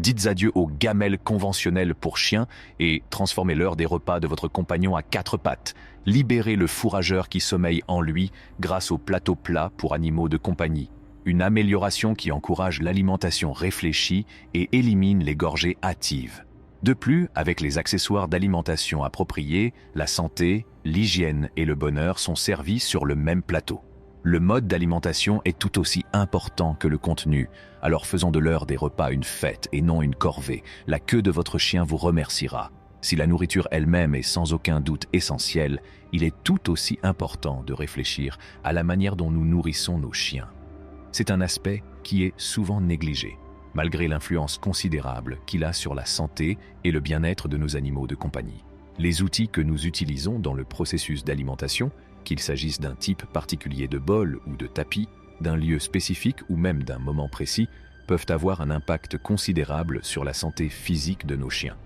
Dites adieu aux gamelles conventionnelles pour chiens et transformez l'heure des repas de votre compagnon à quatre pattes. Libérez le fourrageur qui sommeille en lui grâce au plateau plat pour animaux de compagnie. Une amélioration qui encourage l'alimentation réfléchie et élimine les gorgées hâtives. De plus, avec les accessoires d'alimentation appropriés, la santé, l'hygiène et le bonheur sont servis sur le même plateau. Le mode d'alimentation est tout aussi important que le contenu, alors faisons de l'heure des repas une fête et non une corvée. La queue de votre chien vous remerciera. Si la nourriture elle-même est sans aucun doute essentielle, il est tout aussi important de réfléchir à la manière dont nous nourrissons nos chiens. C'est un aspect qui est souvent négligé, malgré l'influence considérable qu'il a sur la santé et le bien-être de nos animaux de compagnie. Les outils que nous utilisons dans le processus d'alimentation, qu'il s'agisse d'un type particulier de bol ou de tapis, d'un lieu spécifique ou même d'un moment précis, peuvent avoir un impact considérable sur la santé physique de nos chiens.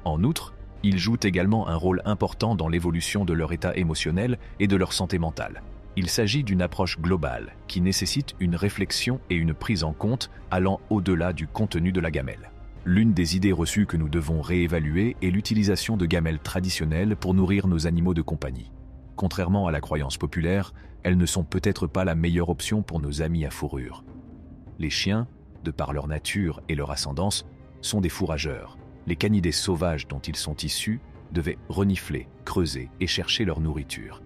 En outre, ils jouent également un rôle important dans l'évolution de leur état émotionnel et de leur santé mentale. Il s'agit d'une approche globale qui nécessite une réflexion et une prise en compte allant au-delà du contenu de la gamelle. L'une des idées reçues que nous devons réévaluer est l'utilisation de gamelles traditionnelles pour nourrir nos animaux de compagnie. Contrairement à la croyance populaire, elles ne sont peut-être pas la meilleure option pour nos amis à fourrure. Les chiens, de par leur nature et leur ascendance, sont des fourrageurs. Les canidés sauvages dont ils sont issus devaient renifler, creuser et chercher leur nourriture.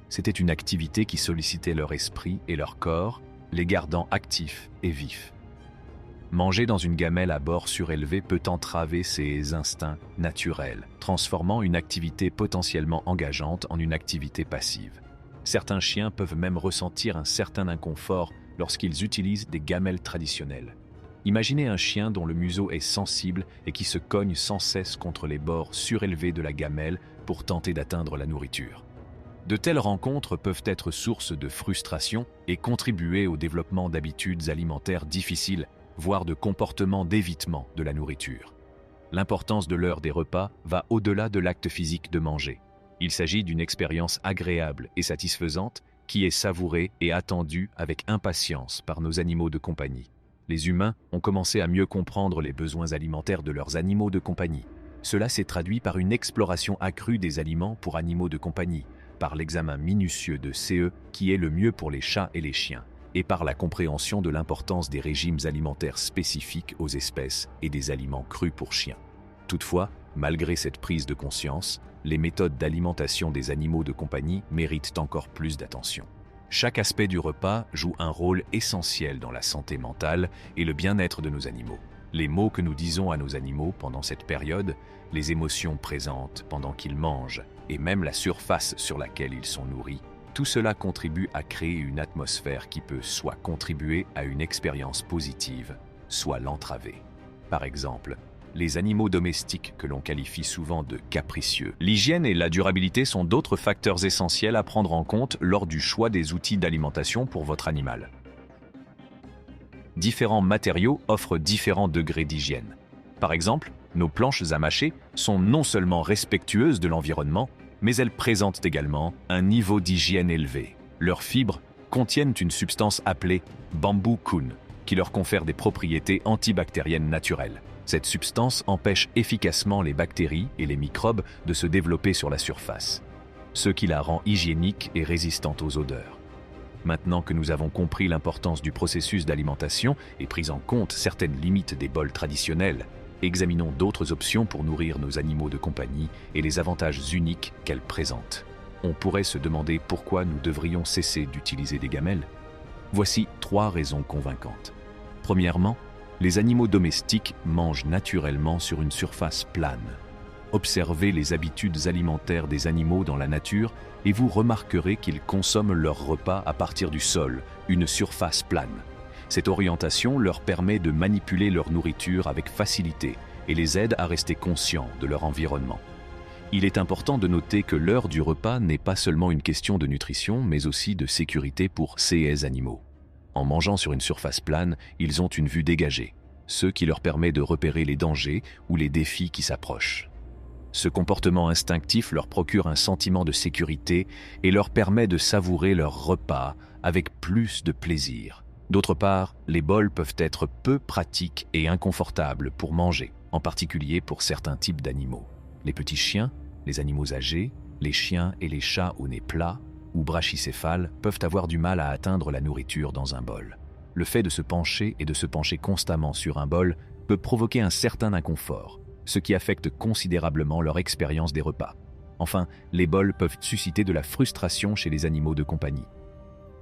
C'était une activité qui sollicitait leur esprit et leur corps, les gardant actifs et vifs. Manger dans une gamelle à bord surélevé peut entraver ces instincts naturels, transformant une activité potentiellement engageante en une activité passive. Certains chiens peuvent même ressentir un certain inconfort lorsqu'ils utilisent des gamelles traditionnelles. Imaginez un chien dont le museau est sensible et qui se cogne sans cesse contre les bords surélevés de la gamelle pour tenter d'atteindre la nourriture. De telles rencontres peuvent être source de frustration et contribuer au développement d'habitudes alimentaires difficiles, voire de comportements d'évitement de la nourriture. L'importance de l'heure des repas va au-delà de l'acte physique de manger. Il s'agit d'une expérience agréable et satisfaisante qui est savourée et attendue avec impatience par nos animaux de compagnie. Les humains ont commencé à mieux comprendre les besoins alimentaires de leurs animaux de compagnie. Cela s'est traduit par une exploration accrue des aliments pour animaux de compagnie, par l'examen minutieux de CE qui est le mieux pour les chats et les chiens, et par la compréhension de l'importance des régimes alimentaires spécifiques aux espèces et des aliments crus pour chiens. Toutefois, malgré cette prise de conscience, les méthodes d'alimentation des animaux de compagnie méritent encore plus d'attention. Chaque aspect du repas joue un rôle essentiel dans la santé mentale et le bien-être de nos animaux. Les mots que nous disons à nos animaux pendant cette période, les émotions présentes pendant qu'ils mangent, et même la surface sur laquelle ils sont nourris, tout cela contribue à créer une atmosphère qui peut soit contribuer à une expérience positive, soit l'entraver. Par exemple, les animaux domestiques que l'on qualifie souvent de capricieux. L'hygiène et la durabilité sont d'autres facteurs essentiels à prendre en compte lors du choix des outils d'alimentation pour votre animal. Différents matériaux offrent différents degrés d'hygiène. Par exemple, nos planches à mâcher sont non seulement respectueuses de l'environnement, mais elles présentent également un niveau d'hygiène élevé. Leurs fibres contiennent une substance appelée bamboo-kun, qui leur confère des propriétés antibactériennes naturelles. Cette substance empêche efficacement les bactéries et les microbes de se développer sur la surface, ce qui la rend hygiénique et résistante aux odeurs. Maintenant que nous avons compris l'importance du processus d'alimentation et pris en compte certaines limites des bols traditionnels, examinons d'autres options pour nourrir nos animaux de compagnie et les avantages uniques qu'elles présentent. On pourrait se demander pourquoi nous devrions cesser d'utiliser des gamelles. Voici 3 raisons convaincantes. Premièrement, les animaux domestiques mangent naturellement sur une surface plane. Observez les habitudes alimentaires des animaux dans la nature et vous remarquerez qu'ils consomment leurs repas à partir du sol, une surface plane. Cette orientation leur permet de manipuler leur nourriture avec facilité et les aide à rester conscients de leur environnement. Il est important de noter que l'heure du repas n'est pas seulement une question de nutrition, mais aussi de sécurité pour ces animaux. En mangeant sur une surface plane, ils ont une vue dégagée, ce qui leur permet de repérer les dangers ou les défis qui s'approchent. Ce comportement instinctif leur procure un sentiment de sécurité et leur permet de savourer leur repas avec plus de plaisir. D'autre part, les bols peuvent être peu pratiques et inconfortables pour manger, en particulier pour certains types d'animaux. Les petits chiens, les animaux âgés, les chiens et les chats au nez plat ou brachycéphales peuvent avoir du mal à atteindre la nourriture dans un bol. Le fait de se pencher et de se pencher constamment sur un bol peut provoquer un certain inconfort, ce qui affecte considérablement leur expérience des repas. Enfin, les bols peuvent susciter de la frustration chez les animaux de compagnie.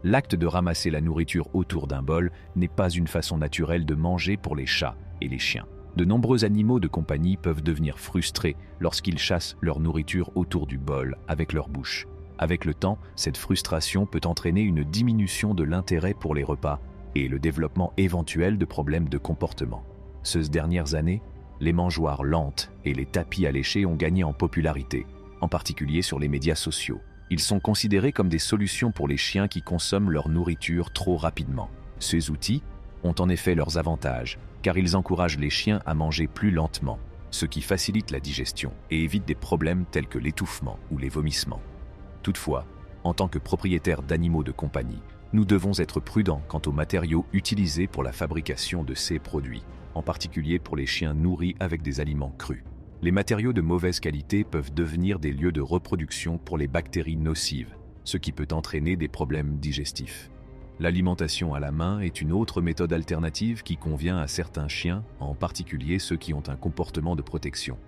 L'acte de ramasser la nourriture autour d'un bol n'est pas une façon naturelle de manger pour les chats et les chiens. De nombreux animaux de compagnie peuvent devenir frustrés lorsqu'ils chassent leur nourriture autour du bol avec leur bouche. Avec le temps, cette frustration peut entraîner une diminution de l'intérêt pour les repas et le développement éventuel de problèmes de comportement. Ces dernières années, les mangeoires lentes et les tapis alléchés ont gagné en popularité, en particulier sur les médias sociaux. Ils sont considérés comme des solutions pour les chiens qui consomment leur nourriture trop rapidement. Ces outils ont en effet leurs avantages, car ils encouragent les chiens à manger plus lentement, ce qui facilite la digestion et évite des problèmes tels que l'étouffement ou les vomissements. Toutefois, en tant que propriétaires d'animaux de compagnie, nous devons être prudents quant aux matériaux utilisés pour la fabrication de ces produits, en particulier pour les chiens nourris avec des aliments crus. Les matériaux de mauvaise qualité peuvent devenir des lieux de reproduction pour les bactéries nocives, ce qui peut entraîner des problèmes digestifs. L'alimentation à la main est une autre méthode alternative qui convient à certains chiens, en particulier ceux qui ont un comportement de protection.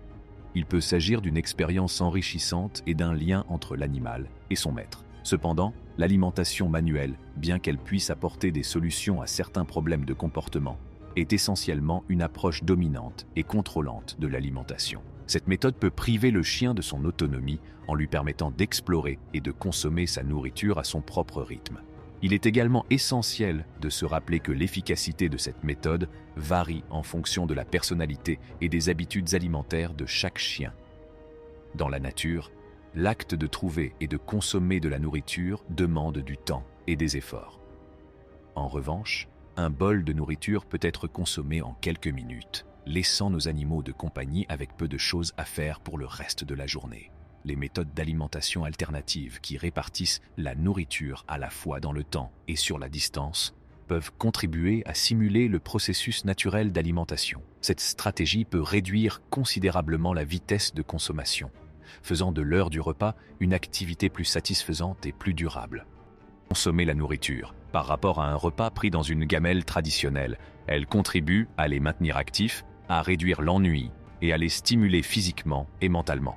Il peut s'agir d'une expérience enrichissante et d'un lien entre l'animal et son maître. Cependant, l'alimentation manuelle, bien qu'elle puisse apporter des solutions à certains problèmes de comportement, est essentiellement une approche dominante et contrôlante de l'alimentation. Cette méthode peut priver le chien de son autonomie en lui permettant d'explorer et de consommer sa nourriture à son propre rythme. Il est également essentiel de se rappeler que l'efficacité de cette méthode varie en fonction de la personnalité et des habitudes alimentaires de chaque chien. Dans la nature, l'acte de trouver et de consommer de la nourriture demande du temps et des efforts. En revanche, un bol de nourriture peut être consommé en quelques minutes, laissant nos animaux de compagnie avec peu de choses à faire pour le reste de la journée. Les méthodes d'alimentation alternatives qui répartissent la nourriture à la fois dans le temps et sur la distance peuvent contribuer à simuler le processus naturel d'alimentation. Cette stratégie peut réduire considérablement la vitesse de consommation, faisant de l'heure du repas une activité plus satisfaisante et plus durable. Consommer la nourriture par rapport à un repas pris dans une gamelle traditionnelle, elle contribue à les maintenir actifs, à réduire l'ennui et à les stimuler physiquement et mentalement.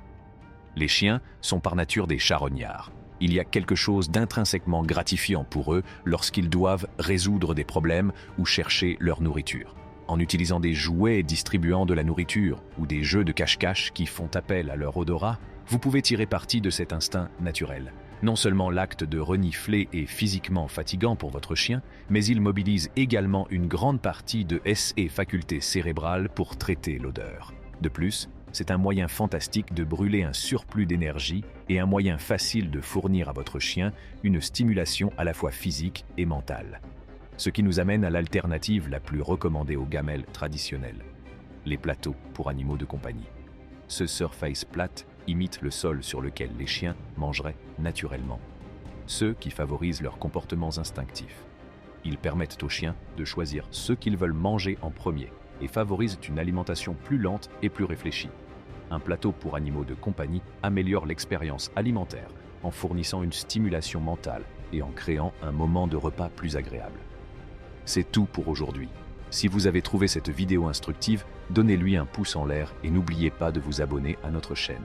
Les chiens sont par nature des charognards. Il y a quelque chose d'intrinsèquement gratifiant pour eux lorsqu'ils doivent résoudre des problèmes ou chercher leur nourriture. En utilisant des jouets distribuant de la nourriture ou des jeux de cache-cache qui font appel à leur odorat, vous pouvez tirer parti de cet instinct naturel. Non seulement l'acte de renifler est physiquement fatigant pour votre chien, mais il mobilise également une grande partie de ses facultés cérébrales pour traiter l'odeur. De plus, c'est un moyen fantastique de brûler un surplus d'énergie et un moyen facile de fournir à votre chien une stimulation à la fois physique et mentale. Ce qui nous amène à l'alternative la plus recommandée aux gamelles traditionnelles, les plateaux pour animaux de compagnie. Ce surface plate imite le sol sur lequel les chiens mangeraient naturellement, ceux qui favorisent leurs comportements instinctifs. Ils permettent aux chiens de choisir ce qu'ils veulent manger en premier et favorisent une alimentation plus lente et plus réfléchie. Un plateau pour animaux de compagnie améliore l'expérience alimentaire en fournissant une stimulation mentale et en créant un moment de repas plus agréable. C'est tout pour aujourd'hui. Si vous avez trouvé cette vidéo instructive, donnez-lui un pouce en l'air et n'oubliez pas de vous abonner à notre chaîne.